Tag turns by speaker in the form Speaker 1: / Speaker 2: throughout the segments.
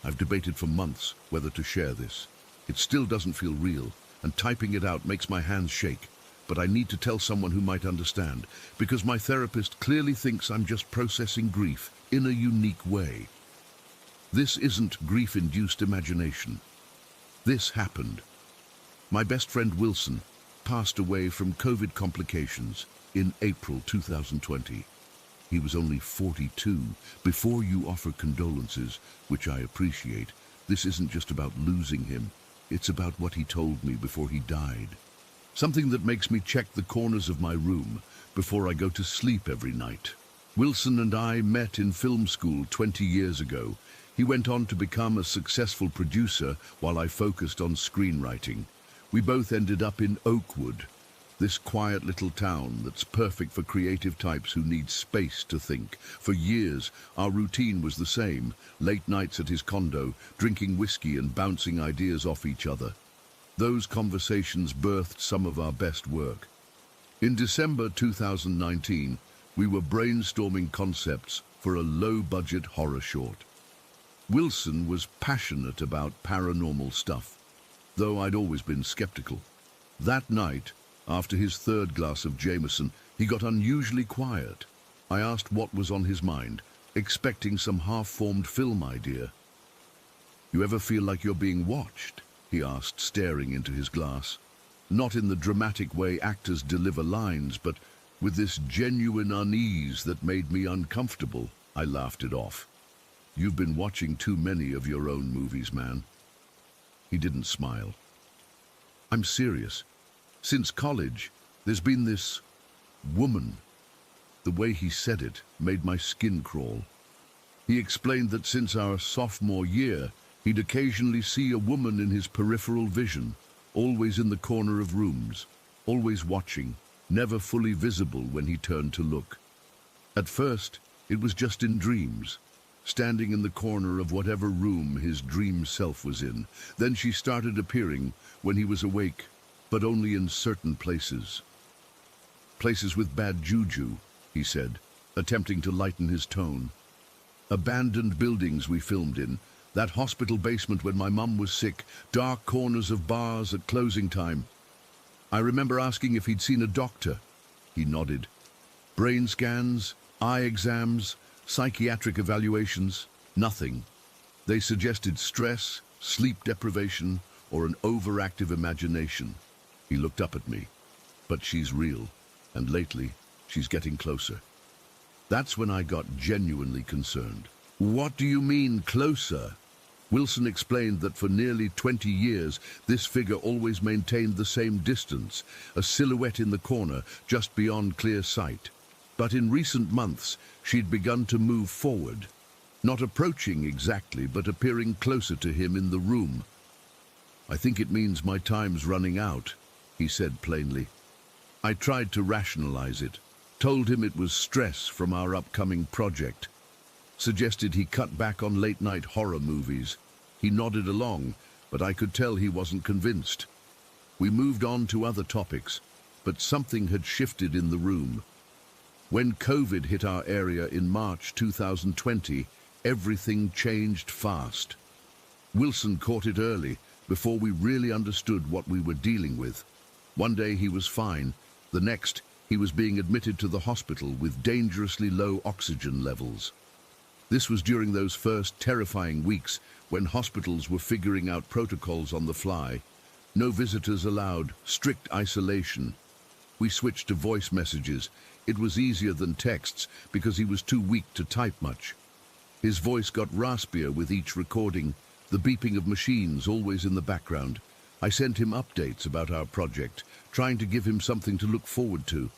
Speaker 1: I've debated for months whether to share this. It still doesn't feel real, and typing it out makes my hands shake. But I need to tell someone who might understand, because my therapist clearly thinks I'm just processing grief in a unique way. This isn't grief-induced imagination. This happened. My best friend Wilson passed away from COVID complications in April 2020. He was only 42. Before you offer condolences, which I appreciate, this isn't just about losing him. It's about what he told me before he died. Something that makes me check the corners of my room before I go to sleep every night. Wilson and I met in film school 20 years ago. He went on to become a successful producer while I focused on screenwriting. We both ended up in Oakwood, this quiet little town that's perfect for creative types who need space to think. For years, our routine was the same: late nights at his condo, drinking whiskey and bouncing ideas off each other. Those conversations birthed some of our best work. In December 2019, we were brainstorming concepts for a low-budget horror short. Wilson was passionate about paranormal stuff, though I'd always been skeptical. That night, after his third glass of Jameson, he got unusually quiet. I asked what was on his mind, expecting some half-formed film idea. "You ever feel like you're being watched?" he asked, staring into his glass. Not in the dramatic way actors deliver lines, but with this genuine unease that made me uncomfortable. I laughed it off. "You've been watching too many of your own movies, man." He didn't smile. "I'm serious. Since college, there's been this woman." The way he said it made my skin crawl. He explained that since our sophomore year, he'd occasionally see a woman in his peripheral vision, always in the corner of rooms, always watching, never fully visible when he turned to look. At first, it was just in dreams, standing in the corner of whatever room his dream self was in. Then she started appearing when he was awake, but only in certain places. "Places with bad juju," he said, attempting to lighten his tone. "Abandoned buildings we filmed in, that hospital basement when my mum was sick, dark corners of bars at closing time. I remember asking if he'd seen a doctor." He nodded. "Brain scans, eye exams, psychiatric evaluations, nothing. They suggested stress, sleep deprivation, or an overactive imagination." He looked up at me. "But she's real, and lately, she's getting closer." That's when I got genuinely concerned. "What do you mean, closer?" Wilson explained that for nearly 20 years, this figure always maintained the same distance, a silhouette in the corner, just beyond clear sight. But in recent months, she'd begun to move forward, not approaching exactly, but appearing closer to him in the room. "I think it means my time's running out," he said plainly. I tried to rationalize it, told him it was stress from our upcoming project, suggested he cut back on late-night horror movies. He nodded along, but I could tell he wasn't convinced. We moved on to other topics, but something had shifted in the room. When COVID hit our area in March 2020, everything changed fast. Wilson caught it early, before we really understood what we were dealing with. One day he was fine. The next, he was being admitted to the hospital with dangerously low oxygen levels. This was during those first terrifying weeks when hospitals were figuring out protocols on the fly. No visitors allowed, strict isolation. We switched to voice messages. It was easier than texts because he was too weak to type much. His voice got raspier with each recording, the beeping of machines always in the background. I sent him updates about our project, trying to give him something to look forward to.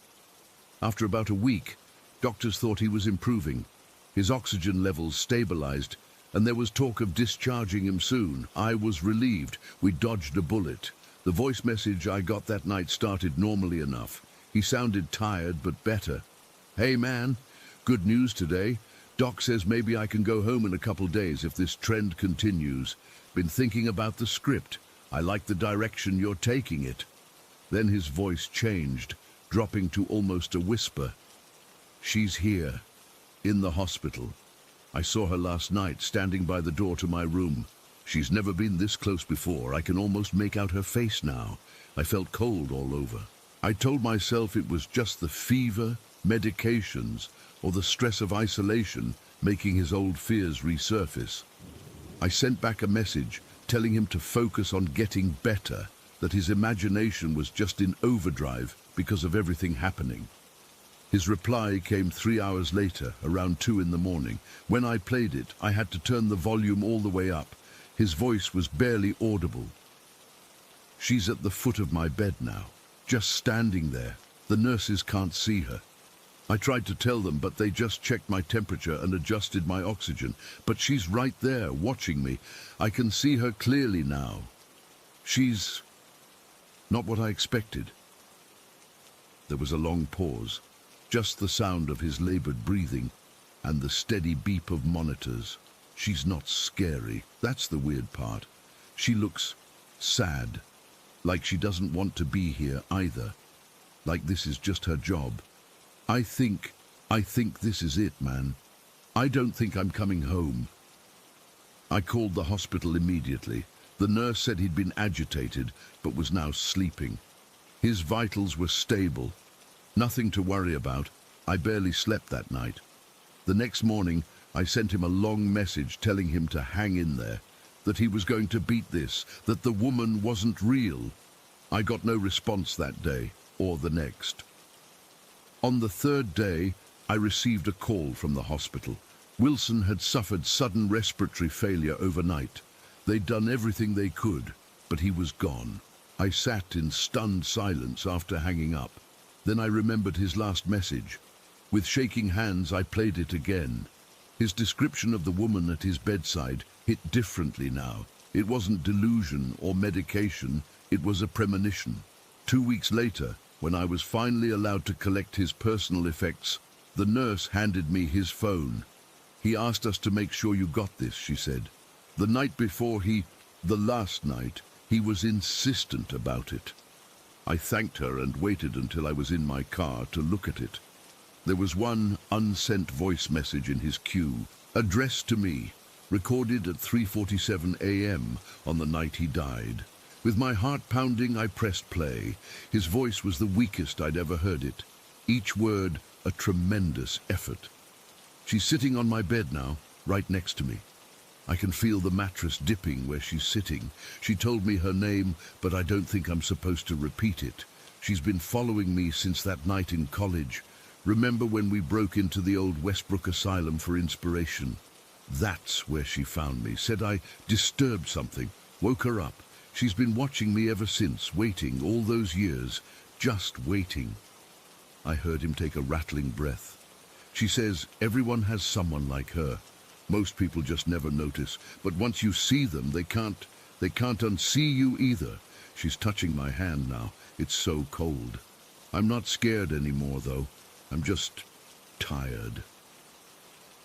Speaker 1: After about a week, doctors thought he was improving. His oxygen levels stabilized, and there was talk of discharging him soon. I was relieved. We dodged a bullet. The voice message I got that night started normally enough. He sounded tired, but better. "Hey man, good news today. Doc says maybe I can go home in a couple days if this trend continues. Been thinking about the script. I like the direction you're taking it." Then his voice changed, dropping to almost a whisper. "She's here, in the hospital. I saw her last night standing by the door to my room. She's never been this close before. I can almost make out her face now. I felt cold all over. I told myself it was just the fever, medications, or the stress of isolation making his old fears resurface. I sent back a message telling him to focus on getting better, that his imagination was just in overdrive because of everything happening. His reply came 3 hours later, around 2 in the morning. When I played it, I had to turn the volume all the way up. His voice was barely audible. She's at the foot of my bed now, just standing there. The nurses can't see her. I tried to tell them, but they just checked my temperature and adjusted my oxygen. But she's right there, watching me. I can see her clearly now. She's not what I expected. There was a long pause, just the sound of his labored breathing and the steady beep of monitors. She's not scary. That's the weird part. She looks sad, like she doesn't want to be here either, like this is just her job. I think this is it, man. I don't think I'm coming home. I called the hospital immediately. The nurse said he'd been agitated, but was now sleeping. His vitals were stable. Nothing to worry about. I barely slept that night. The next morning, I sent him a long message telling him to hang in there, that he was going to beat this, that the woman wasn't real. I got no response that day, or the next. On the third day, I received a call from the hospital. Wilson had suffered sudden respiratory failure overnight. They'd done everything they could, but he was gone. I sat in stunned silence after hanging up. Then I remembered his last message. With shaking hands, I played it again. His description of the woman at his bedside hit differently now. It wasn't delusion or medication, it was a premonition. 2 weeks later, when I was finally allowed to collect his personal effects, the nurse handed me his phone. He asked us to make sure you got this, she said. The night before the last night, he was insistent about it. I thanked her and waited until I was in my car to look at it. There was one unsent voice message in his queue, addressed to me, recorded at 3:47 a.m. on the night he died. With my heart pounding, I pressed play. His voice was the weakest I'd ever heard it. Each word a tremendous effort. She's sitting on my bed now, right next to me. I can feel the mattress dipping where she's sitting. She told me her name, but I don't think I'm supposed to repeat it. She's been following me since that night in college. Remember when we broke into the old Westbrook Asylum for inspiration? That's where she found me, said I disturbed something, woke her up. She's been watching me ever since, waiting all those years, just waiting. I heard him take a rattling breath. She says everyone has someone like her. Most people just never notice, but once you see them, they can't unsee you either. She's touching my hand now. It's so cold. I'm not scared anymore, though. I'm just tired.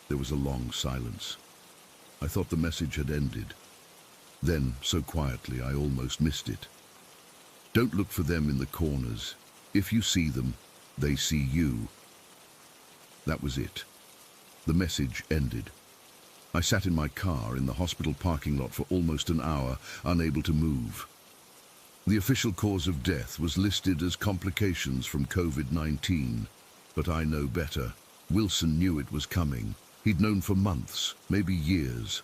Speaker 1: There was a long silence. I thought the message had ended. Then, so quietly, I almost missed it. Don't look for them in the corners. If you see them, they see you. That was it. The message ended. I sat in my car in the hospital parking lot for almost an hour, unable to move. The official cause of death was listed as complications from COVID-19, but I know better. Wilson knew it was coming. He'd known for months, maybe years.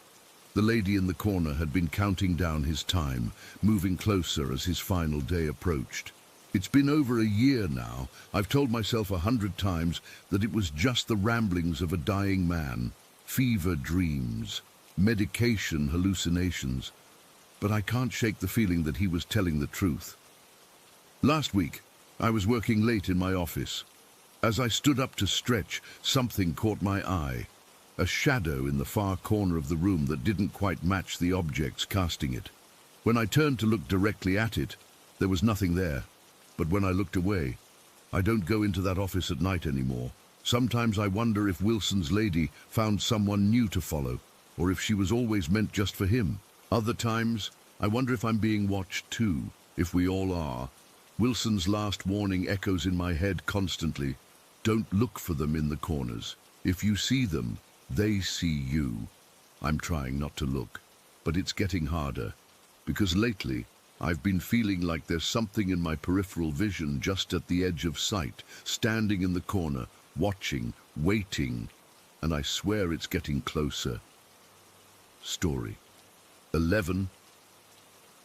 Speaker 1: The lady in the corner had been counting down his time, moving closer as his final day approached. It's been over a year now. I've told myself 100 times that it was just the ramblings of a dying man, fever dreams, medication hallucinations. But I can't shake the feeling that he was telling the truth. Last week, I was working late in my office. As I stood up to stretch, something caught my eye. A shadow in the far corner of the room that didn't quite match the objects casting it. When I turned to look directly at it, there was nothing there. But when I looked away, I don't go into that office at night anymore. Sometimes I wonder if Wilson's lady found someone new to follow, or if she was always meant just for him. Other times, I wonder if I'm being watched too, if we all are. Wilson's last warning echoes in my head constantly. Don't look for them in the corners. If you see them, They see you. I'm trying not to look, but it's getting harder, because lately I've been feeling like there's something in my peripheral vision just at the edge of sight, standing in the corner, watching, waiting, and I swear it's getting closer. Story 11.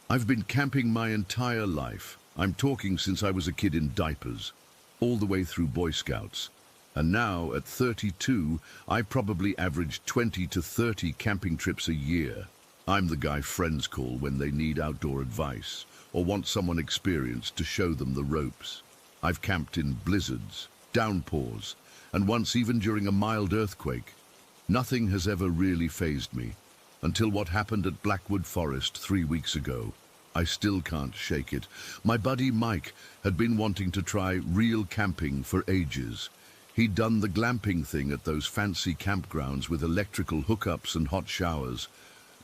Speaker 1: I've been camping my entire life. I'm talking since I was a kid in diapers, all the way through Boy Scouts. And now, at 32, I probably average 20 to 30 camping trips a year. I'm the guy friends call when they need outdoor advice or want someone experienced to show them the ropes. I've camped in blizzards, downpours, and once even during a mild earthquake. Nothing has ever really fazed me, until what happened at Blackwood Forest 3 weeks ago. I still can't shake it. My buddy Mike had been wanting to try real camping for ages. He'd done the glamping thing at those fancy campgrounds with electrical hookups and hot showers.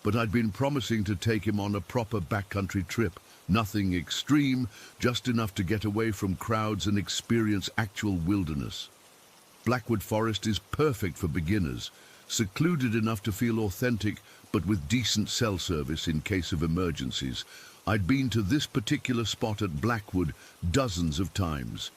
Speaker 1: But I'd been promising to take him on a proper backcountry trip. Nothing extreme, just enough to get away from crowds and experience actual wilderness. Blackwood Forest is perfect for beginners, secluded enough to feel authentic, but with decent cell service in case of emergencies. I'd been to this particular spot at Blackwood dozens of times.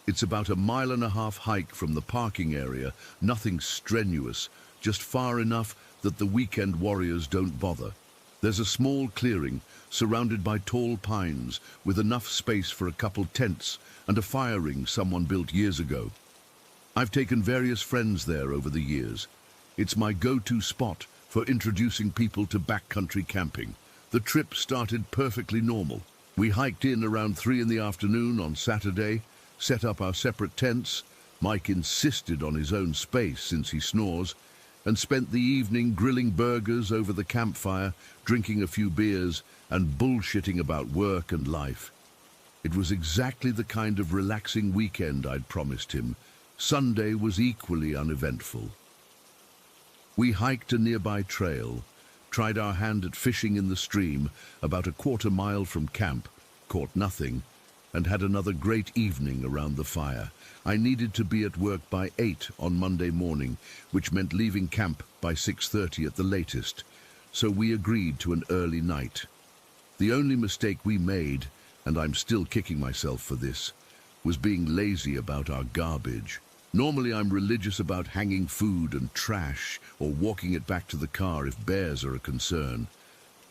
Speaker 1: It's about a 1.5 mile hike from the parking area, nothing strenuous, just far enough that the weekend warriors don't bother. There's a small clearing, surrounded by tall pines, with enough space for a couple tents and a fire ring someone built years ago. I've taken various friends there over the years. It's my go-to spot for introducing people to backcountry camping. The trip started perfectly normal. We hiked in around 3 in the afternoon on Saturday, set up our separate tents. Mike insisted on his own space since he snores, and spent the evening grilling burgers over the campfire, drinking a few beers, and bullshitting about work and life. It was exactly the kind of relaxing weekend I'd promised him. Sunday was equally uneventful. We hiked a nearby trail, tried our hand at fishing in the stream about a 1/4 mile from camp, caught nothing, and had another great evening around the fire. I needed to be at work by 8 on Monday morning, which meant leaving camp by 6:30 at the latest, so we agreed to an early night. The only mistake we made, and I'm still kicking myself for this, was being lazy about our garbage. Normally I'm religious about hanging food and trash or walking it back to the car if bears are a concern,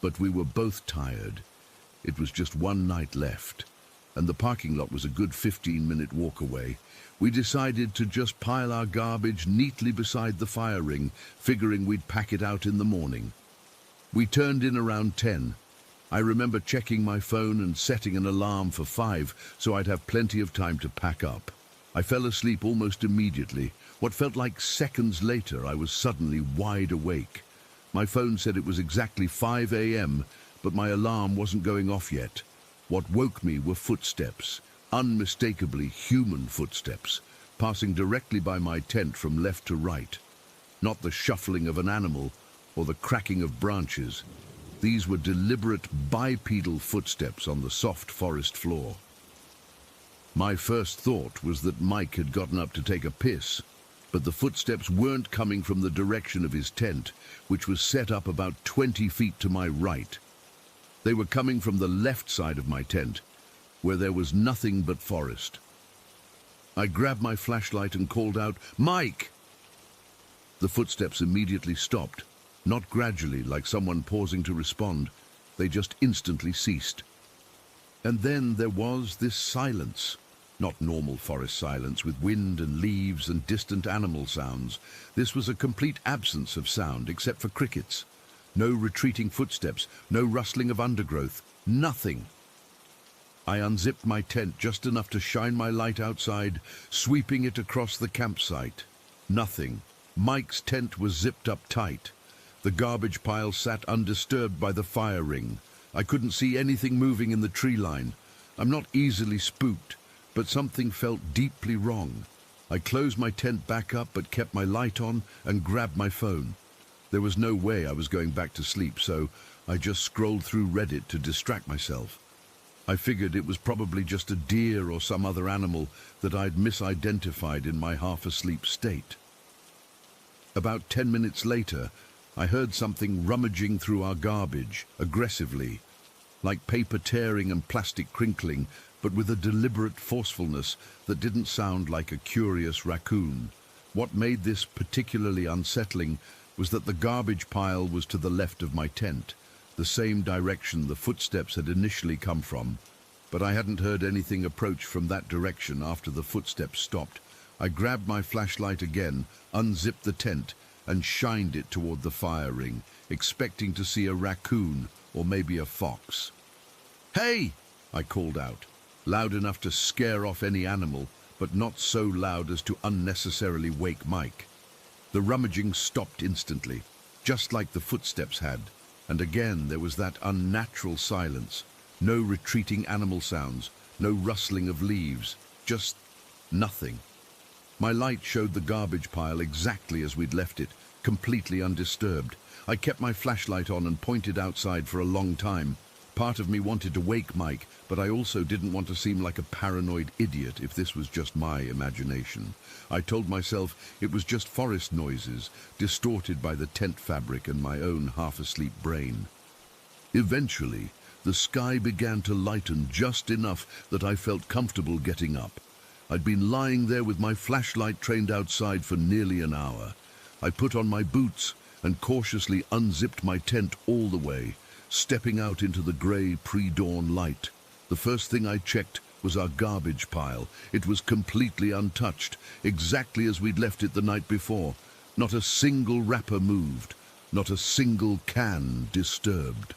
Speaker 1: but we were both tired. It was just one night left, and the parking lot was a good 15-minute walk away. We decided to just pile our garbage neatly beside the fire ring, figuring we'd pack it out in the morning. We turned in around 10. I remember checking my phone and setting an alarm for 5 so I'd have plenty of time to pack up. I fell asleep almost immediately. What felt like seconds later, I was suddenly wide awake. My phone said it was exactly 5 a.m., but my alarm wasn't going off yet. What woke me were footsteps, unmistakably human footsteps, passing directly by my tent from left to right. Not the shuffling of an animal or the cracking of branches. These were deliberate bipedal footsteps on the soft forest floor. My first thought was that Mike had gotten up to take a piss, but the footsteps weren't coming from the direction of his tent, which was set up about 20 feet to my right. They were coming from the left side of my tent, where there was nothing but forest. I grabbed my flashlight and called out, "Mike!" The footsteps immediately stopped, not gradually like someone pausing to respond. They just instantly ceased. And then there was this silence. Not normal forest silence with wind and leaves and distant animal sounds. This was a complete absence of sound except for crickets. No retreating footsteps, no rustling of undergrowth, nothing. I unzipped my tent just enough to shine my light outside, sweeping it across the campsite. Nothing. Mike's tent was zipped up tight. The garbage pile sat undisturbed by the fire ring. I couldn't see anything moving in the tree line. I'm not easily spooked, but something felt deeply wrong. I closed my tent back up but kept my light on and grabbed my phone. There was no way I was going back to sleep, so I just scrolled through Reddit to distract myself. I figured it was probably just a deer or some other animal that I'd misidentified in my half-asleep state. About 10 minutes later, I heard something rummaging through our garbage, aggressively, like paper tearing and plastic crinkling, but with a deliberate forcefulness that didn't sound like a curious raccoon. What made this particularly unsettling was that the garbage pile was to the left of my tent, the same direction the footsteps had initially come from. But I hadn't heard anything approach from that direction after the footsteps stopped. I grabbed my flashlight again, unzipped the tent, and shined it toward the fire ring, expecting to see a raccoon or maybe a fox. "Hey!" I called out, loud enough to scare off any animal, but not so loud as to unnecessarily wake Mike. The rummaging stopped instantly, just like the footsteps had, and again there was that unnatural silence. No retreating animal sounds, no rustling of leaves, just nothing. My light showed the garbage pile exactly as we'd left it, completely undisturbed. I kept my flashlight on and pointed outside for a long time. Part of me wanted to wake Mike, but I also didn't want to seem like a paranoid idiot if this was just my imagination. I told myself it was just forest noises, distorted by the tent fabric and my own half-asleep brain. Eventually, the sky began to lighten just enough that I felt comfortable getting up. I'd been lying there with my flashlight trained outside for nearly an hour. I put on my boots and cautiously unzipped my tent all the way, stepping out into the grey pre-dawn light. The first thing I checked was our garbage pile. It was completely untouched, exactly as we'd left it the night before. Not a single wrapper moved, not a single can disturbed.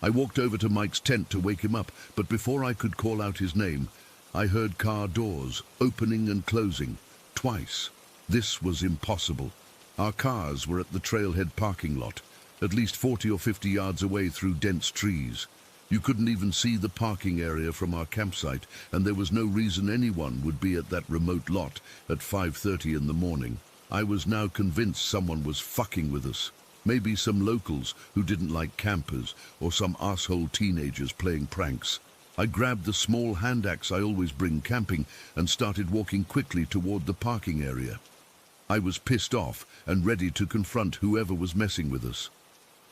Speaker 1: I walked over to Mike's tent to wake him up, but before I could call out his name, I heard car doors opening and closing, twice. This was impossible. Our cars were at the trailhead parking lot, at least 40 or 50 yards away through dense trees. You couldn't even see the parking area from our campsite, and there was no reason anyone would be at that remote lot at 5:30 in the morning. I was now convinced someone was fucking with us. Maybe some locals who didn't like campers, or some asshole teenagers playing pranks. I grabbed the small hand axe I always bring camping and started walking quickly toward the parking area. I was pissed off and ready to confront whoever was messing with us.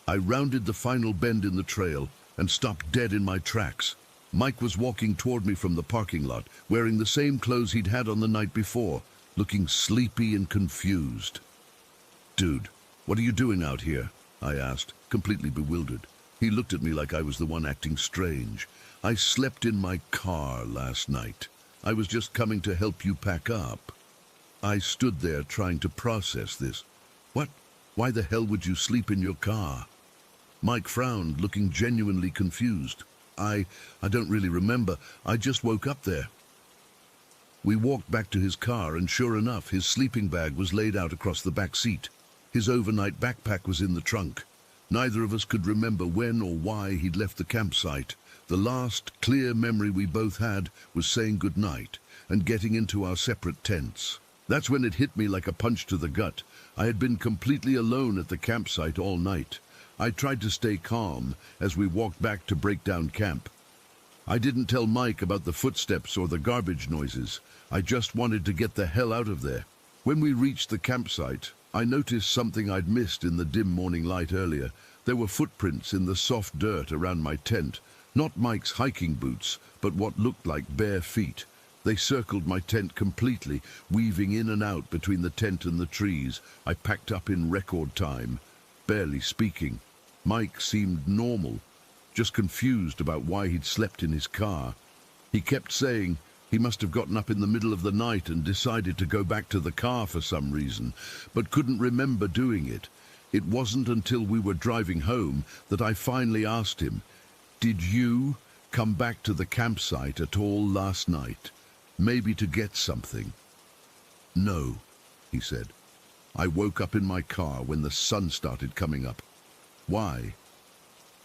Speaker 1: I rounded the final bend in the trail and stopped dead in my tracks. Mike was walking toward me from the parking lot, wearing the same clothes he'd had on the night before, looking sleepy and confused. "Dude, what are you doing out here?" I asked, completely bewildered. He looked at me like I was the one acting strange. "I slept in my car last night. I was just coming to help you pack up." I stood there trying to process this. "What? Why the hell would you sleep in your car?" Mike frowned, looking genuinely confused. I don't really remember. I just woke up there." We walked back to his car, and sure enough, his sleeping bag was laid out across the back seat. His overnight backpack was in the trunk. Neither of us could remember when or why he'd left the campsite. The last clear memory we both had was saying goodnight and getting into our separate tents. That's when it hit me like a punch to the gut. I had been completely alone at the campsite all night. I tried to stay calm as we walked back to breakdown camp. I didn't tell Mike about the footsteps or the garbage noises. I just wanted to get the hell out of there. When we reached the campsite, I noticed something I'd missed in the dim morning light earlier. There were footprints in the soft dirt around my tent. Not Mike's hiking boots, but what looked like bare feet. They circled my tent completely, weaving in and out between the tent and the trees. I packed up in record time, barely speaking. Mike seemed normal, just confused about why he'd slept in his car. He kept saying he must have gotten up in the middle of the night and decided to go back to the car for some reason, but couldn't remember doing it. It wasn't until we were driving home that I finally asked him, "Did you come back to the campsite at all last night? Maybe to get something?" "No," he said. "I woke up in my car when the sun started coming up." "Why?"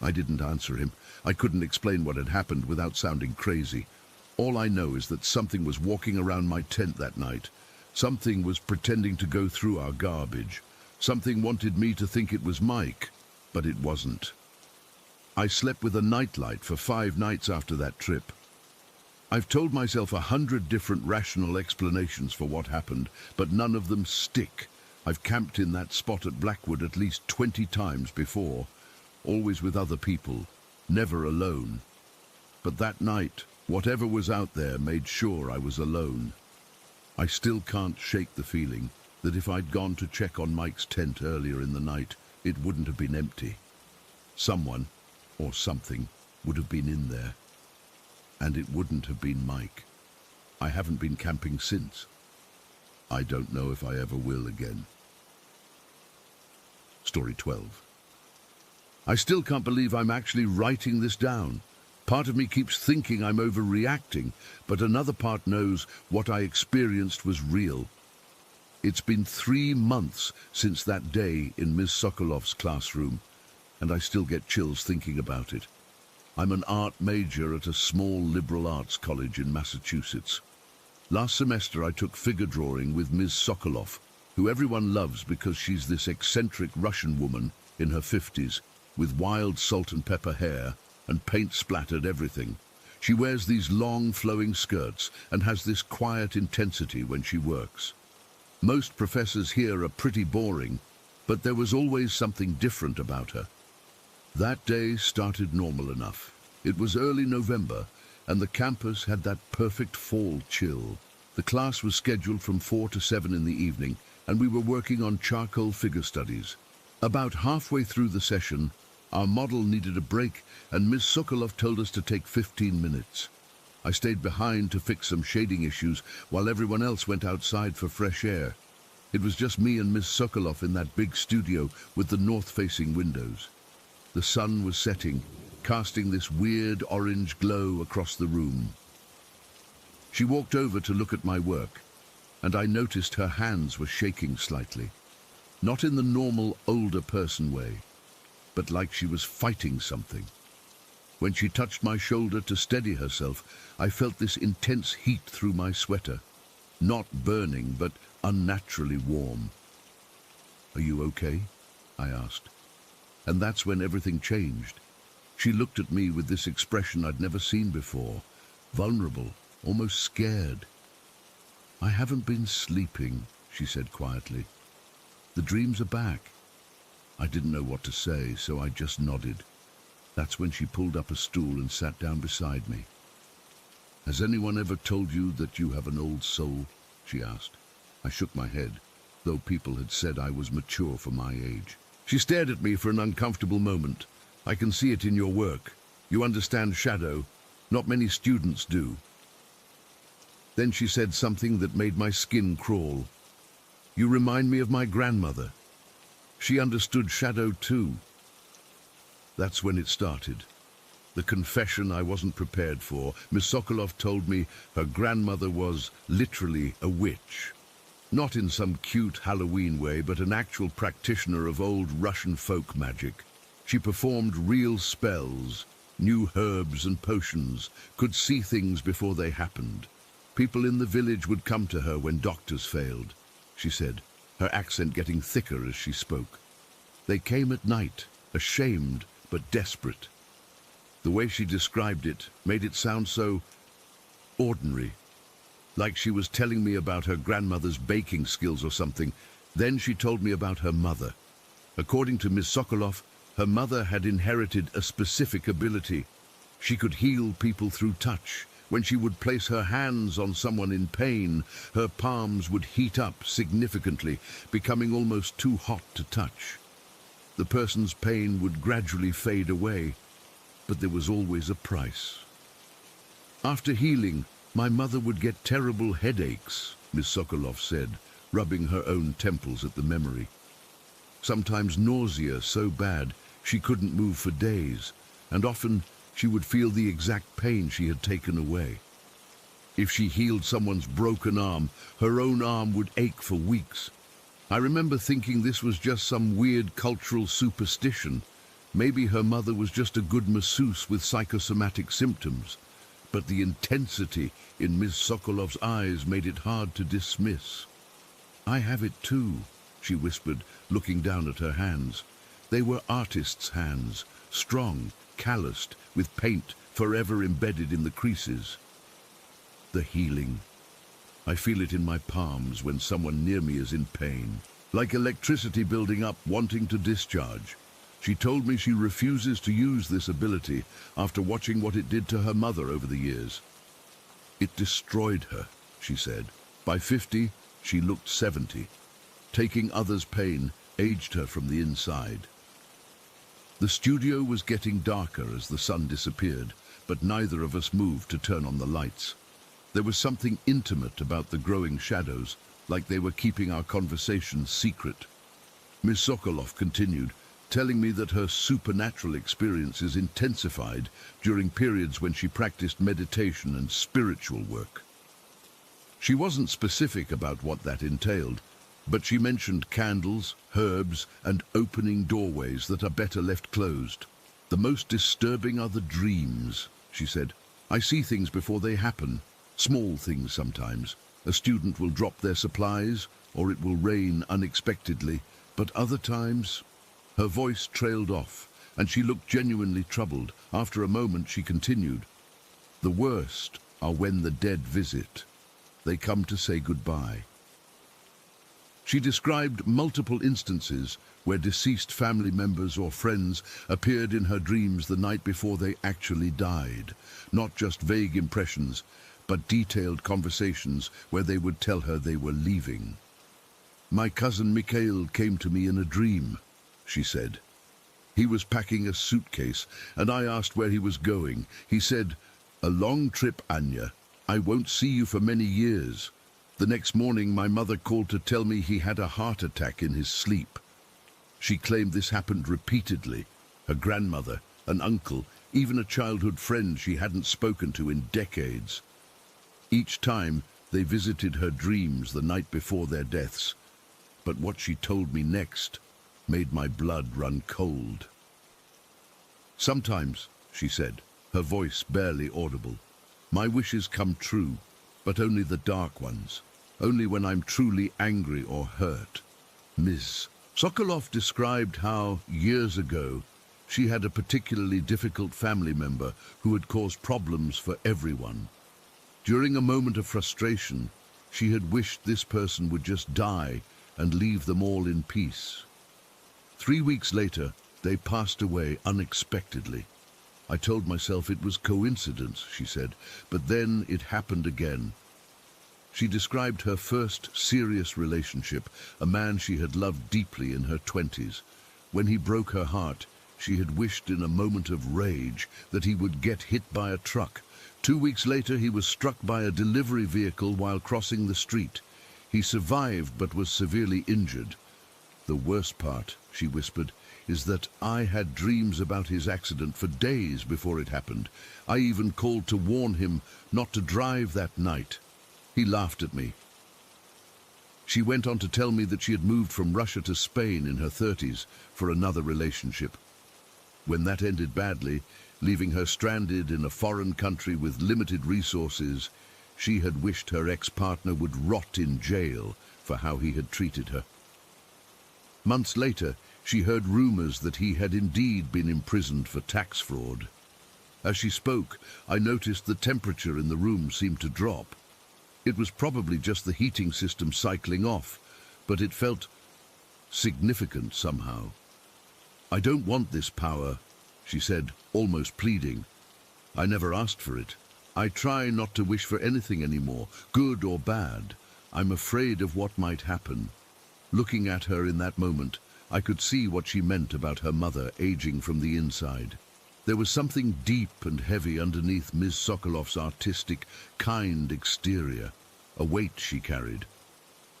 Speaker 1: I didn't answer him. I couldn't explain what had happened without sounding crazy. All I know is that something was walking around my tent that night. Something was pretending to go through our garbage. Something wanted me to think it was Mike, but it wasn't. I slept with a nightlight for 5 nights after that trip. I've told myself 100 different rational explanations for what happened, but none of them stick. I've camped in that spot at Blackwood at least 20 times before, always with other people, never alone. But that night, whatever was out there made sure I was alone. I still can't shake the feeling that if I'd gone to check on Mike's tent earlier in the night, it wouldn't have been empty. Someone, or something, would have been in there. And it wouldn't have been Mike. I haven't been camping since. I don't know if I ever will again. Story 12. I still can't believe I'm actually writing this down. Part of me keeps thinking I'm overreacting, but another part knows what I experienced was real. It's been 3 months since that day in Ms. Sokolov's classroom, and I still get chills thinking about it. I'm an art major at a small liberal arts college in Massachusetts. Last semester I took figure drawing with Ms. Sokolov, who everyone loves because she's this eccentric Russian woman in her 50s with wild salt and pepper hair and paint-splattered everything. She wears these long flowing skirts and has this quiet intensity when she works. Most professors here are pretty boring, but there was always something different about her. That day started normal enough. It was early November, and the campus had that perfect fall chill. The class was scheduled from 4 to 7 in the evening, and we were working on charcoal figure studies. About halfway through the session, our model needed a break, and Ms. Sokolov told us to take 15 minutes. I stayed behind to fix some shading issues while everyone else went outside for fresh air. It was just me and Ms. Sokolov in that big studio with the north-facing windows. The sun was setting, casting this weird orange glow across the room. She walked over to look at my work, and I noticed her hands were shaking slightly. Not in the normal older person way, but like she was fighting something. When she touched my shoulder to steady herself, I felt this intense heat through my sweater. Not burning, but unnaturally warm. "Are you okay?" I asked. And that's when everything changed. She looked at me with this expression I'd never seen before, vulnerable, almost scared. "I haven't been sleeping," she said quietly. "The dreams are back." I didn't know what to say, so I just nodded. That's when she pulled up a stool and sat down beside me. "Has anyone ever told you that you have an old soul?" she asked. I shook my head, though people had said I was mature for my age. She stared at me for an uncomfortable moment. "I can see it in your work. You understand shadow. Not many students do." Then she said something that made my skin crawl. "You remind me of my grandmother. She understood shadow too." That's when it started. The confession I wasn't prepared for. Miss Sokolov told me her grandmother was literally a witch. Not in some cute Halloween way, but an actual practitioner of old Russian folk magic. She performed real spells, knew herbs and potions, could see things before they happened. People in the village would come to her when doctors failed, she said, her accent getting thicker as she spoke. They came at night, ashamed but desperate. The way she described it made it sound so ordinary, like she was telling me about her grandmother's baking skills or something. Then she told me about her mother. According to Miss Sokolov, her mother had inherited a specific ability. She could heal people through touch. When she would place her hands on someone in pain, her palms would heat up significantly, becoming almost too hot to touch. The person's pain would gradually fade away, but there was always a price. After healing, my mother would get terrible headaches, Miss Sokolov said, rubbing her own temples at the memory. Sometimes nausea so bad she couldn't move for days, and often she would feel the exact pain she had taken away. If she healed someone's broken arm, her own arm would ache for weeks. I remember thinking this was just some weird cultural superstition. Maybe her mother was just a good masseuse with psychosomatic symptoms. But the intensity in Ms. Sokolov's eyes made it hard to dismiss. "I have it too," she whispered, looking down at her hands. They were artist's hands, strong, calloused, with paint forever embedded in the creases. The healing. I feel it in my palms when someone near me is in pain. like electricity building up, wanting to discharge. She told me she refuses to use this ability after watching what it did to her mother over the years. It destroyed her, she said. By 50, she looked 70. Taking others' pain aged her from the inside. The studio was getting darker as the sun disappeared, but neither of us moved to turn on the lights. There was something intimate about the growing shadows, like they were keeping our conversation secret. Ms. Sokolov continued, telling me that her supernatural experiences intensified during periods when she practiced meditation and spiritual work. She wasn't specific about what that entailed, but she mentioned candles, herbs, and opening doorways that are better left closed. The most disturbing are the dreams, she said. I see things before they happen, small things sometimes. A student will drop their supplies, or it will rain unexpectedly, but other times... Her voice trailed off, and she looked genuinely troubled. After a moment, she continued, "The worst are when the dead visit. They come to say goodbye." She described multiple instances where deceased family members or friends appeared in her dreams the night before they actually died. Not just vague impressions, but detailed conversations where they would tell her they were leaving. "My cousin Mikhail came to me in a dream," she said. "He was packing a suitcase, and I asked where he was going. He said, 'A long trip, Anya. I won't see you for many years.' The next morning, my mother called to tell me he had a heart attack in his sleep." She claimed this happened repeatedly. Her grandmother, an uncle, even a childhood friend she hadn't spoken to in decades. Each time, they visited her dreams the night before their deaths. But what she told me next made my blood run cold. "Sometimes," she said, her voice barely audible, "my wishes come true, but only the dark ones. Only when I'm truly angry or hurt." Ms. Sokolov described how, years ago, she had a particularly difficult family member who had caused problems for everyone. During a moment of frustration, she had wished this person would just die and leave them all in peace. 3 weeks later, they passed away unexpectedly. I told myself it was coincidence, she said, but then it happened again. She described her first serious relationship, a man she had loved deeply in her 20s. When he broke her heart, she had wished in a moment of rage that he would get hit by a truck. 2 weeks later, he was struck by a delivery vehicle while crossing the street. He survived but was severely injured. "The worst part," she whispered, "is that I had dreams about his accident for days before it happened. I even called to warn him not to drive that night. He laughed at me." She went on to tell me that she had moved from Russia to Spain in her 30s for another relationship. When that ended badly, leaving her stranded in a foreign country with limited resources, she had wished her ex-partner would rot in jail for how he had treated her. Months later, she heard rumors that he had indeed been imprisoned for tax fraud. As she spoke, I noticed the temperature in the room seemed to drop. It was probably just the heating system cycling off, but it felt significant somehow. "I don't want this power," she said, almost pleading. "I never asked for it. I try not to wish for anything anymore, good or bad. I'm afraid of what might happen." Looking at her in that moment, I could see what she meant about her mother aging from the inside. There was something deep and heavy underneath Ms. Sokolov's artistic, kind exterior, a weight she carried.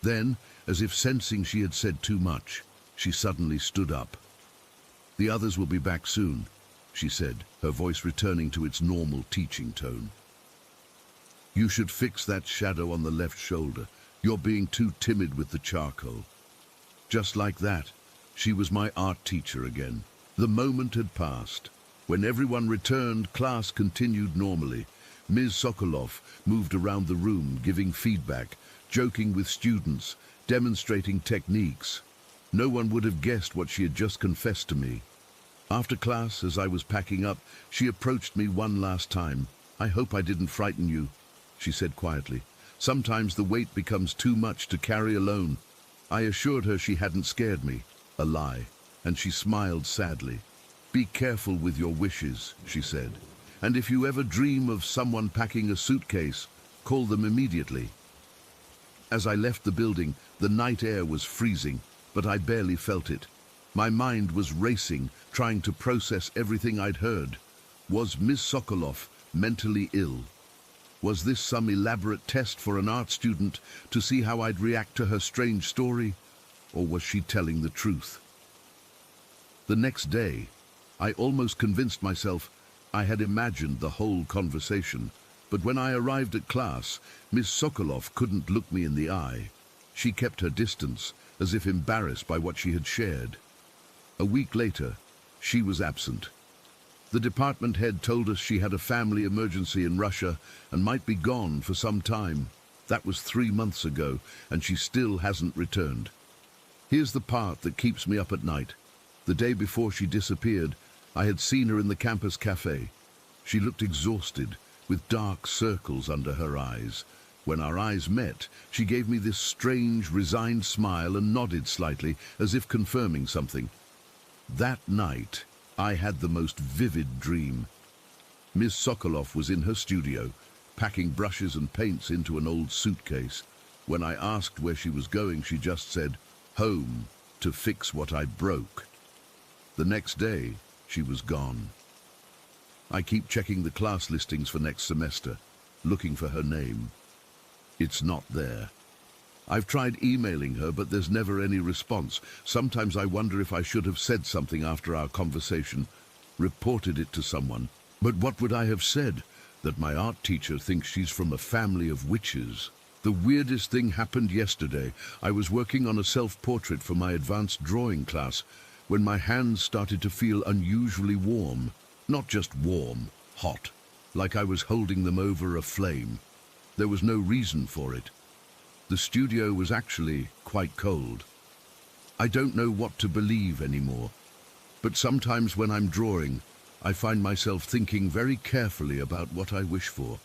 Speaker 1: Then, as if sensing she had said too much, she suddenly stood up. "The others will be back soon," she said, her voice returning to its normal teaching tone. "You should fix that shadow on the left shoulder. You're being too timid with the charcoal." Just like that, she was my art teacher again. The moment had passed. When everyone returned, class continued normally. Ms. Sokolov moved around the room, giving feedback, joking with students, demonstrating techniques. No one would have guessed what she had just confessed to me. After class, as I was packing up, she approached me one last time. "I hope I didn't frighten you," she said quietly. "Sometimes the weight becomes too much to carry alone." I assured her she hadn't scared me, a lie, and she smiled sadly. "Be careful with your wishes," she said, "and if you ever dream of someone packing a suitcase, call them immediately." As I left the building, the night air was freezing, but I barely felt it. My mind was racing, trying to process everything I'd heard. Was Miss Sokolov mentally ill? Was this some elaborate test for an art student to see how I'd react to her strange story? Or was she telling the truth? The next day, I almost convinced myself I had imagined the whole conversation. But when I arrived at class, Miss Sokolov couldn't look me in the eye. She kept her distance, as if embarrassed by what she had shared. A week later, she was absent. The department head told us she had a family emergency in Russia and might be gone for some time. That was 3 months ago, and she still hasn't returned. Here's the part that keeps me up at night. The day before she disappeared, I had seen her in the campus cafe. She looked exhausted, with dark circles under her eyes. When our eyes met, she gave me this strange, resigned smile and nodded slightly, as if confirming something. That night, I had the most vivid dream. Miss Sokolov was in her studio, packing brushes and paints into an old suitcase. When I asked where she was going, she just said, "Home, to fix what I broke." The next day, she was gone. I keep checking the class listings for next semester, looking for her name. It's not there. I've tried emailing her, but there's never any response. Sometimes I wonder if I should have said something after our conversation, reported it to someone. But what would I have said? That my art teacher thinks she's from a family of witches? The weirdest thing happened yesterday. I was working on a self-portrait for my advanced drawing class when my hands started to feel unusually warm. Not just warm, hot, like I was holding them over a flame. There was no reason for it. The studio was actually quite cold. I don't know what to believe anymore, but sometimes when I'm drawing, I find myself thinking very carefully about what I wish for.